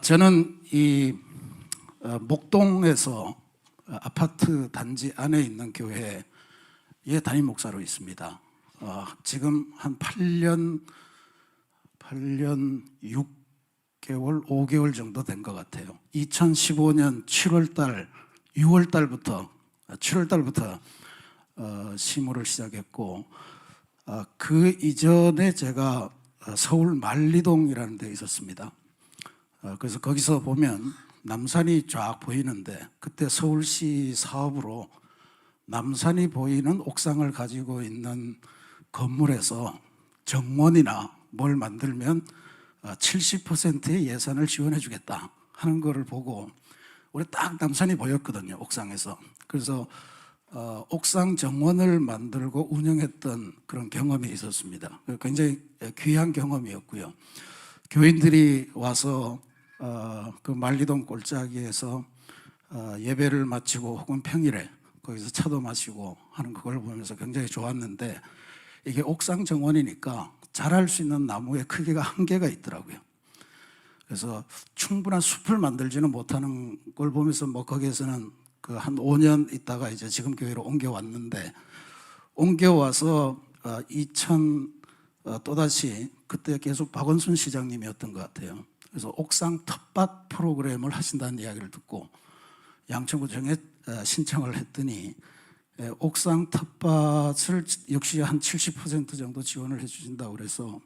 저는 이 목동에서 아파트 단지 안에 있는 교회의 담임 목사로 있습니다. 지금 한 8년 6개월, 5개월 정도 된 것 같아요. 2015년 7월 달부터 시무를 시작했고, 그 이전에 제가 서울 만리동이라는 데 있었습니다. 그래서 거기서 보면 남산이 쫙 보이는데, 그때 서울시 사업으로 남산이 보이는 옥상을 가지고 있는 건물에서 정원이나 뭘 만들면 70%의 예산을 지원해 주겠다 하는 거를 보고, 우리 딱 남산이 보였거든요, 옥상에서. 그래서 옥상 정원을 만들고 운영했던 그런 경험이 있었습니다. 굉장히 귀한 경험이었고요. 교인들이 와서 그 만리동 골짜기에서 예배를 마치고 혹은 평일에 거기서 차도 마시고 하는 그걸 보면서 굉장히 좋았는데, 이게 옥상 정원이니까 자랄 수 있는 나무의 크기가 한계가 있더라고요. 그래서 충분한 숲을 만들지는 못하는 걸 보면서 거기에서는 그 한 5년 있다가 이제 지금 교회로 옮겨왔는데, 옮겨와서 또다시 그때 계속 박원순 시장님이었던 것 같아요. 그래서 옥상 텃밭 프로그램을 하신다는 이야기를 듣고 양천구청에 신청을 했더니 옥상 텃밭을 역시 한 70% 정도 지원을 해주신다고 그래서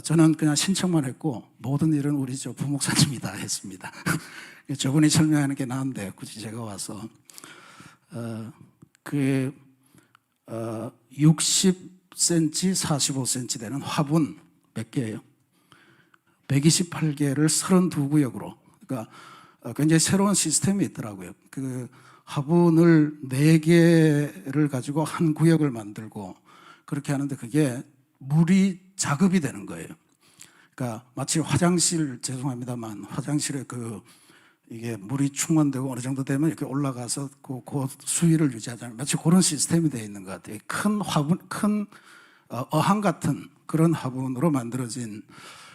저는 그냥 신청만 했고, 모든 일은 우리 부목사님이 다 했습니다. 저분이 설명하는 게 나은데 굳이 제가 와서 60cm, 45cm 되는 화분 몇 개예요? 128개를 32구역으로. 그러니까 굉장히 새로운 시스템이 있더라고요. 그 화분을 4개를 가지고 한 구역을 만들고 그렇게 하는데, 그게 물이 작업이 되는 거예요. 그러니까 마치 화장실, 죄송합니다만 화장실에 이게 물이 충만되고 어느 정도 되면 이렇게 올라가서 그 수위를 유지하잖아요. 마치 그런 시스템이 되어 있는 것 같아요. 큰 화분, 큰 어항 같은 그런 화분으로 만들어진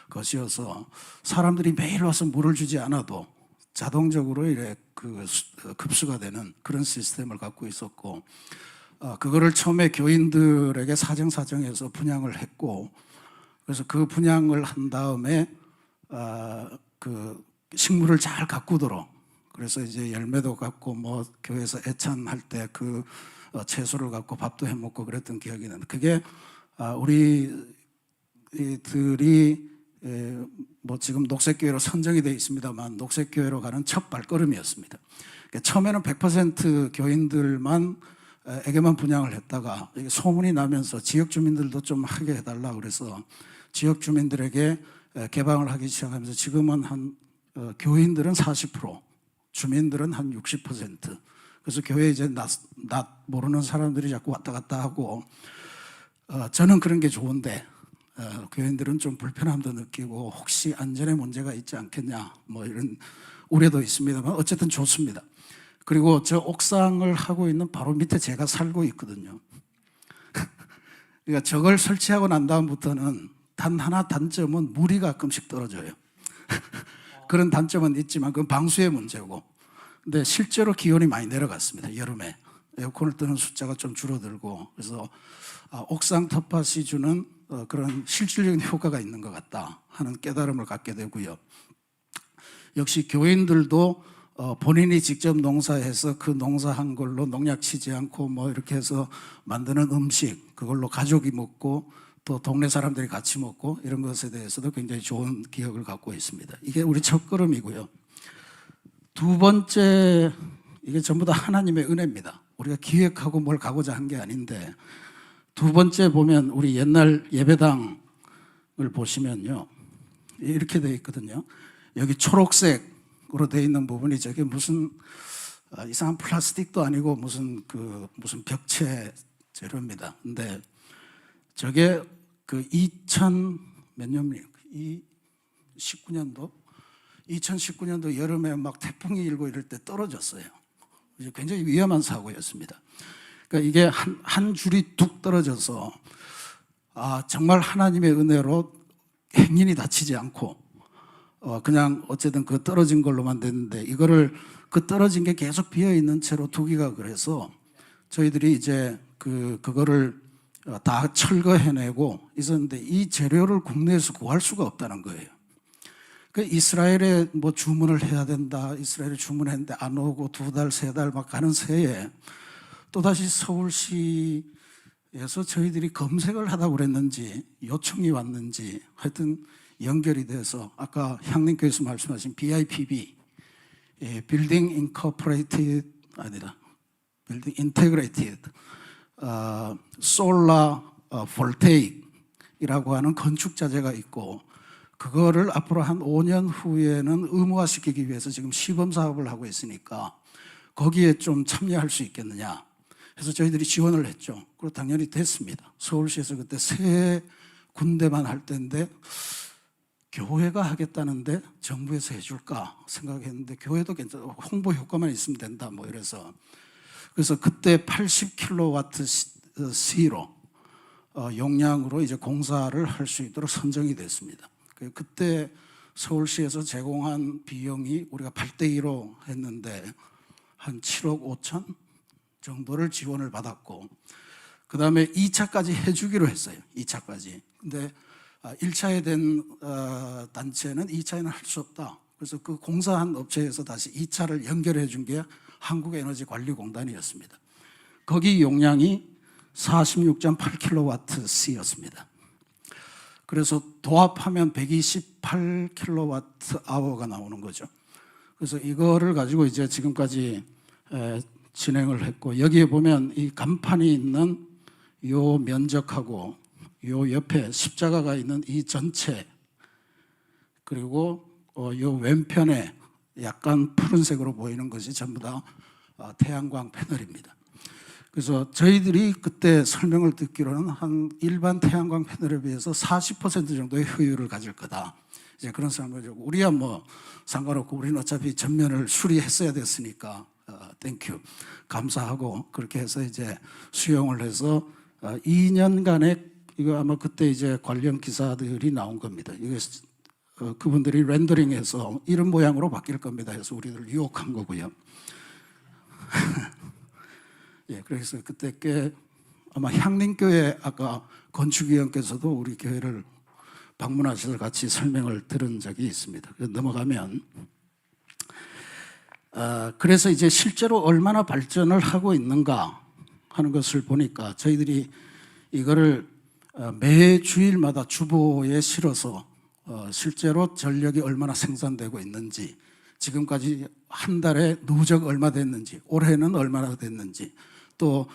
것이어서 사람들이 매일 와서 물을 주지 않아도 자동적으로 이렇게 급수가 되는 그런 시스템을 갖고 있었고, 그거를 처음에 교인들에게 사정사정해서 분양을 했고, 그래서 그 분양을 한 다음에 그 식물을 잘 가꾸도록, 그래서 이제 열매도 갖고 교회에서 애찬할 때 그 채소를 갖고 밥도 해 먹고 그랬던 기억이 나는데, 그게 우리들이 지금 녹색교회로 선정이 되어 있습니다만 녹색교회로 가는 첫 발걸음이었습니다. 그러니까 처음에는 100% 교인들에게만 분양을 했다가 이게 소문이 나면서 지역 주민들도 좀 하게 해달라 그래서 지역 주민들에게 개방을 하기 시작하면서 지금은 교인들은 40%, 주민들은 한 60%. 그래서 교회에 이제 낯 모르는 사람들이 자꾸 왔다 갔다 하고, 저는 그런 게 좋은데 교인들은 좀 불편함도 느끼고 혹시 안전에 문제가 있지 않겠냐 이런 우려도 있습니다만 어쨌든 좋습니다. 그리고 저 옥상을 하고 있는 바로 밑에 제가 살고 있거든요. 그러니까 저걸 설치하고 난 다음부터는 단 하나 단점은 물이 가끔씩 떨어져요. 그런 단점은 있지만 그건 방수의 문제고, 근데 실제로 기온이 많이 내려갔습니다. 여름에 에어컨을 뜨는 숫자가 좀 줄어들고, 그래서 옥상 텃밭이 주는 그런 실질적인 효과가 있는 것 같다 하는 깨달음을 갖게 되고요. 역시 교인들도 본인이 직접 농사해서 그 농사한 걸로 농약 치지 않고 이렇게 해서 만드는 음식, 그걸로 가족이 먹고 또 동네 사람들이 같이 먹고 이런 것에 대해서도 굉장히 좋은 기억을 갖고 있습니다. 이게 우리 첫걸음이고요. 두 번째, 이게 전부 다 하나님의 은혜입니다. 우리가 기획하고 뭘 가고자 한 게 아닌데, 두 번째 보면 우리 옛날 예배당을 보시면요, 이렇게 되어 있거든요. 여기 초록색으로 되어 있는 부분이 저게 무슨 이상한 플라스틱도 아니고 무슨 벽체 재료입니다. 근데 저게 2019년도 여름에 태풍이 일고 이럴 때 떨어졌어요. 굉장히 위험한 사고였습니다. 그러니까 이게 한 줄이 뚝 떨어져서 정말 하나님의 은혜로 행인이 다치지 않고 그냥 어쨌든 그 떨어진 걸로만 됐는데 이거를 그 떨어진 게 계속 비어 있는 채로 두기가 그래서 저희들이 이제 그거를 다 철거해내고 있었는데 이 재료를 국내에서 구할 수가 없다는 거예요. 그 이스라엘에 뭐 주문을 해야 된다. 이스라엘에 주문했는데 안 오고 2달, 3달 막 가는 새에 또다시 서울시에서 저희들이 검색을 하다 그랬는지 요청이 왔는지 하여튼 연결이 돼서 아까 향림교에서 말씀하신 BIPB, 빌딩 인코퍼레이티드 아니다. 빌딩 인테그레이티드 솔라 볼테익이라고 하는 건축 자재가 있고 그거를 앞으로 한 5년 후에는 의무화시키기 위해서 지금 시범 사업을 하고 있으니까 거기에 좀 참여할 수 있겠느냐 해서 저희들이 지원을 했죠. 그리고 당연히 됐습니다. 서울시에서 그때 3군데만 할 때인데 교회가 하겠다는데 정부에서 해줄까 생각했는데 교회도 괜찮아. 홍보 효과만 있으면 된다 뭐 이래서 그래서 그때 80kW C로 용량으로 이제 공사를 할 수 있도록 선정이 됐습니다. 그때 서울시에서 제공한 비용이 우리가 8대2로 했는데 한 7억 5천 정도를 지원을 받았고 그 다음에 2차까지 해주기로 했어요. 2차까지. 근데 1차에 된 단체는 2차에는 할 수 없다. 그래서 그 공사한 업체에서 다시 2차를 연결해 준 게 한국에너지관리공단이었습니다. 거기 용량이 46.8kWc였습니다. 그래서 도합하면 128kWh가 나오는 거죠. 그래서 이거를 가지고 이제 지금까지 진행을 했고 여기에 보면 이 간판이 있는 요 면적하고 요 옆에 십자가가 있는 이 전체 그리고 요 왼편에 약간 푸른색으로 보이는 것이 전부 다 태양광 패널입니다. 그래서 저희들이 그때 설명을 듣기로는 한 일반 태양광 패널에 비해서 40% 정도의 효율을 가질 거다. 이제 그런 설명을 하고 우리야 뭐 상관없고 우리는 어차피 전면을 수리했어야 됐으니까 땡큐 감사하고 그렇게 해서 이제 수용을 해서 2년간의 이거 아마 그때 이제 관련 기사들이 나온 겁니다. 이게 그분들이 렌더링해서 이런 모양으로 바뀔 겁니다 해서 우리를 유혹한 거고요. 예, 그래서 그때 꽤 아마 향림교회 아까 건축위원께서도 우리 교회를 방문하셔서 같이 설명을 들은 적이 있습니다. 넘어가면 그래서 이제 실제로 얼마나 발전을 하고 있는가 하는 것을 보니까 저희들이 이거를 매 주일마다 주보에 실어서 실제로 전력이 얼마나 생산되고 있는지 지금까지 한 달에 누적 얼마 됐는지 올해는 얼마나 됐는지 또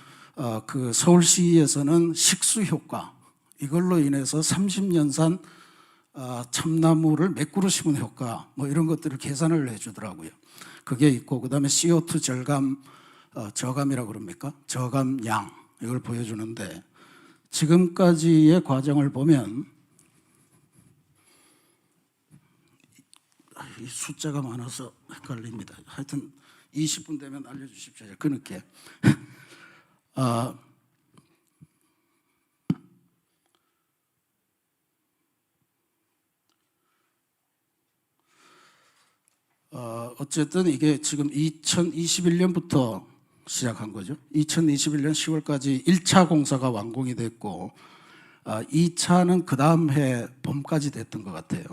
그 서울시에서는 식수 효과 이걸로 인해서 30년산 참나무를 몇 그루 심은 효과 뭐 이런 것들을 계산을 해주더라고요. 그게 있고 그다음에 CO2 절감 저감이라고 그럽니까? 저감량 이걸 보여주는데 지금까지의 과정을 보면 이 숫자가 많아서 헷갈립니다. 하여튼 20분 되면 알려주십시오. 끊을게. 어쨌든 이게 지금 2021년부터 시작한 거죠. 2021년 10월까지 1차 공사가 완공이 됐고 2차는 그 다음 해 봄까지 됐던 것 같아요.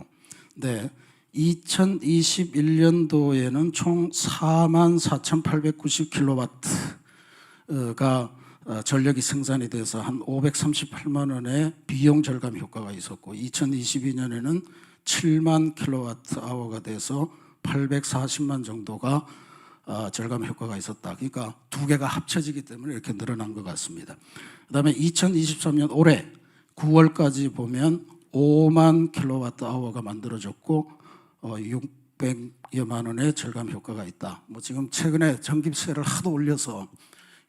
네, 2021년도에는 총 44,890kW가 전력이 생산이 돼서 한 538만 원의 비용 절감 효과가 있었고 2022년에는 7만 kWh가 돼서 840만 정도가 절감 효과가 있었다. 그러니까 두 개가 합쳐지기 때문에 이렇게 늘어난 것 같습니다. 그다음에 2023년 올해 9월까지 보면 5만 kWh가 만들어졌고 600여만 원의 절감 효과가 있다. 뭐 지금 최근에 전기세를 하도 올려서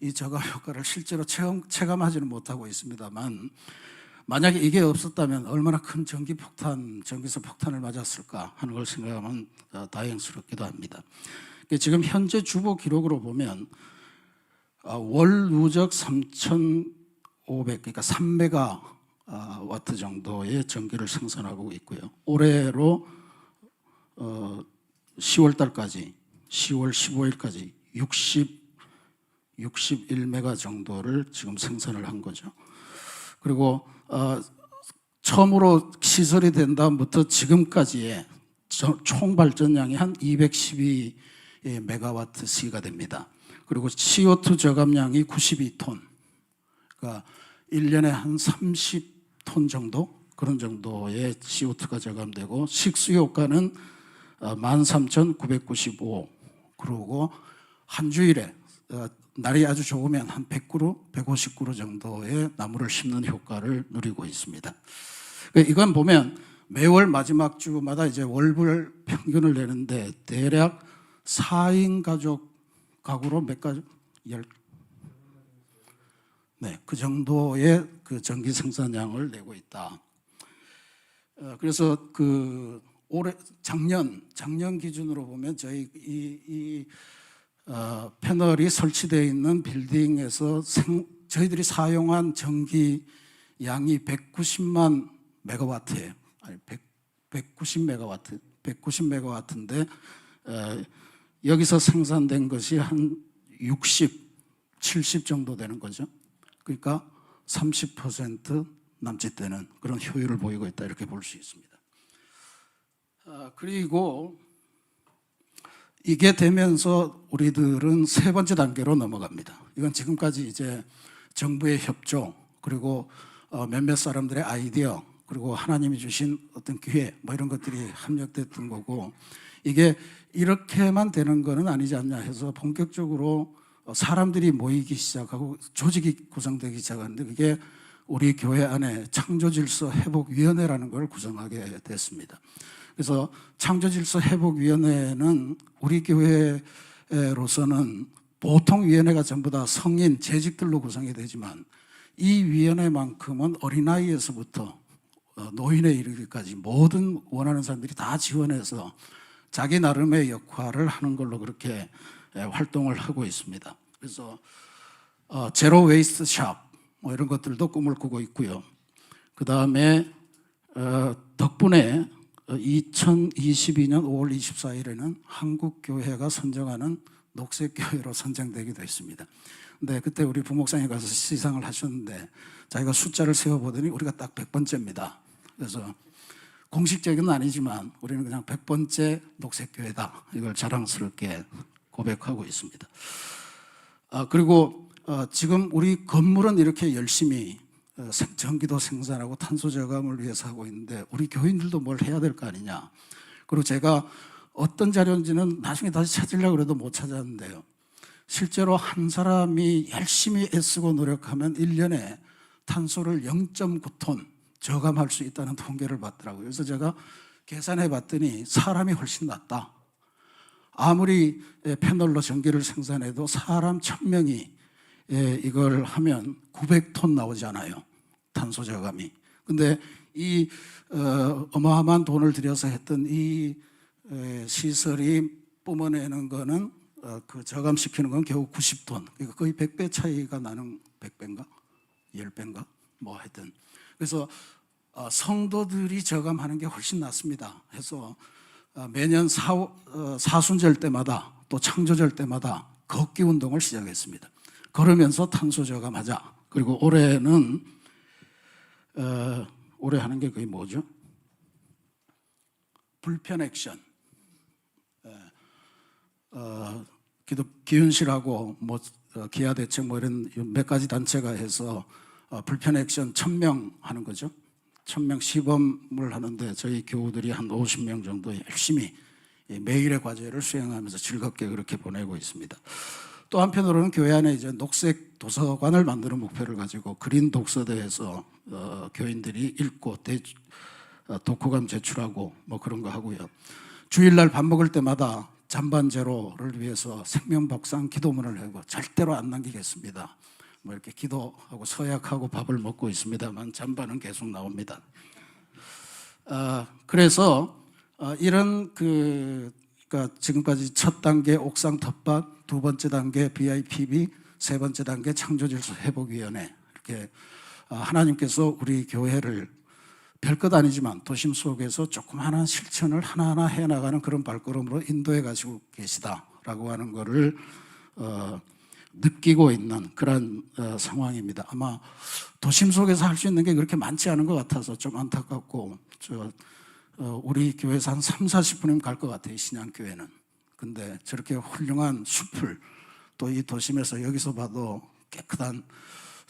이 저감 효과를 실제로 체감하지는 못하고 있습니다만 만약에 이게 없었다면 얼마나 큰 전기세 폭탄을 맞았을까 하는 걸 생각하면 다행스럽기도 합니다. 지금 현재 주보 기록으로 보면 월 누적 3,500 그러니까 3메가와트 정도의 전기를 생산하고 있고요. 올해로 10월 달까지 10월 15일까지 61메가 정도를 지금 생산을 한 거죠. 그리고 처음으로 시설이 된 다음부터 지금까지의 총 발전량이 한 212메가와트시가 됩니다. 그리고 CO2 저감량이 92톤, 그러니까 1년에 한 30톤 정도, 그런 정도의 CO2가 저감되고, 식수효과는 13,995, 그리고 한 주일에 날이 아주 좋으면 한 100그루, 150그루 정도의 나무를 심는 효과를 누리고 있습니다. 이건 보면 매월 마지막 주마다 이제 월별 평균을 내는데, 대략 4인 가족 가구로 몇 가족? 네, 그 정도의 그 전기 생산량을 내고 있다. 그래서 그 올해 작년 기준으로 보면 저희 이 패널이 설치되어 있는 빌딩에서 저희들이 사용한 전기 양이 190만 메가와트예요. 아니 190메가와트, 190메가와트인데 여기서 생산된 것이 한 60, 70 정도 되는 거죠. 그러니까 30% 남짓되는 그런 효율을 보이고 있다, 이렇게 볼 수 있습니다. 그리고 이게 되면서 우리들은 세 번째 단계로 넘어갑니다. 이건 지금까지 이제 정부의 협조, 그리고 몇몇 사람들의 아이디어, 그리고 하나님이 주신 어떤 기회, 뭐 이런 것들이 합력됐던 거고, 이게 이렇게만 되는 거는 아니지 않냐 해서 본격적으로 사람들이 모이기 시작하고 조직이 구성되기 시작하는데, 그게 우리 교회 안에 창조질서회복위원회라는 걸 구성하게 됐습니다. 그래서 창조질서회복위원회는 우리 교회로서는 보통 위원회가 전부 다 성인, 재직들로 구성이 되지만, 이 위원회만큼은 어린아이에서부터 노인에 이르기까지 모든 원하는 사람들이 다 지원해서 자기 나름의 역할을 하는 걸로 그렇게 활동을 하고 있습니다. 그래서 제로 웨이스트 샵 뭐 이런 것들도 꿈을 꾸고 있고요. 그 다음에 덕분에 2022년 5월 24일에는 한국교회가 선정하는 녹색교회로 선정되기도 했습니다. 근데 그때 우리 부목사님 가서 시상을 하셨는데 자기가 숫자를 세워보더니 우리가 딱 100번째입니다. 그래서 공식적인 건 아니지만 우리는 그냥 100번째 녹색교회다, 이걸 자랑스럽게 고백하고 있습니다. 그리고 지금 우리 건물은 이렇게 열심히 전기도 생산하고 탄소 저감을 위해서 하고 있는데, 우리 교인들도 뭘 해야 될 거 아니냐. 그리고 제가 어떤 자료인지는 나중에 다시 찾으려고 해도 못 찾았는데요, 실제로 한 사람이 열심히 애쓰고 노력하면 1년에 탄소를 0.9톤 저감할 수 있다는 통계를 봤더라고요. 그래서 제가 계산해 봤더니 사람이 훨씬 낫다. 아무리 패널로 전기를 생산해도 사람 1000명이 이걸 하면 900톤 나오잖아요, 탄소 저감이. 근데 이 어마어마한 돈을 들여서 했던 이 시설이 뿜어내는 거는 그 저감시키는 건 겨우 90톤. 그러니까 거의 100배 차이가 나는, 100배인가? 10배인가? 뭐 하여튼. 그래서 성도들이 저감하는 게 훨씬 낫습니다. 해서 매년 사순절 때마다 또 창조절 때마다 걷기 운동을 시작했습니다. 걸으면서 탄소 저감하자. 그리고 올해는 올해 하는 게 그게 뭐죠? 불편 액션. 기윤실하고 뭐 기아 대책 뭐 이런 몇 가지 단체가 해서 불편 액션 1000명 하는 거죠. 1000명 시범을 하는데 저희 교우들이 한 50명 정도 열심히 매일의 과제를 수행하면서 즐겁게 그렇게 보내고 있습니다. 또 한편으로는 교회 안에 이제 녹색 도서관을 만드는 목표를 가지고 그린 독서대에서 교인들이 읽고 독후감 제출하고 뭐 그런 거 하고요. 주일날 밥 먹을 때마다 잔반 제로를 위해서 생명복상 기도문을 하고 절대로 안 남기겠습니다. 뭐 이렇게 기도하고 서약하고 밥을 먹고 있습니다만 잔반은 계속 나옵니다. 그래서 이런 그러니까 지금까지 첫 단계 옥상 텃밭, 두 번째 단계 BIPB, 세 번째 단계 창조질서 회복위원회, 이렇게 하나님께서 우리 교회를 별것 아니지만 도심 속에서 조그마한 실천을 하나하나 해나가는 그런 발걸음으로 인도해 가지고 계시다라고 하는 것을 느끼고 있는 그런 상황입니다. 아마 도심 속에서 할 수 있는 게 그렇게 많지 않은 것 같아서 좀 안타깝고, 우리 교회에서 한 3, 40분이면 갈 것 같아요, 신양교회는. 근데 저렇게 훌륭한 숲을 또 이 도심에서 여기서 봐도 깨끗한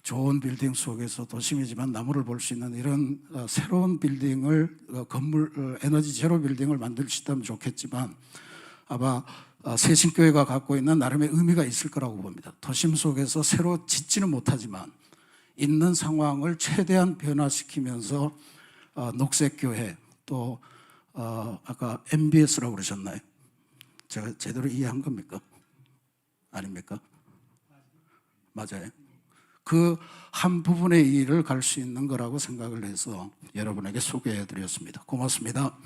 좋은 빌딩 속에서 도심이지만 나무를 볼 수 있는 이런 새로운 빌딩을, 건물, 에너지 제로 빌딩을 만들 수 있다면 좋겠지만, 아마 새신교회가 갖고 있는 나름의 의미가 있을 거라고 봅니다. 도심 속에서 새로 짓지는 못하지만 있는 상황을 최대한 변화시키면서 녹색교회, 또 아까 MBS라고 그러셨나요? 제가 제대로 이해한 겁니까? 아닙니까? 맞아요. 그 한 부분의 일을 갈 수 있는 거라고 생각을 해서 여러분에게 소개해 드렸습니다. 고맙습니다.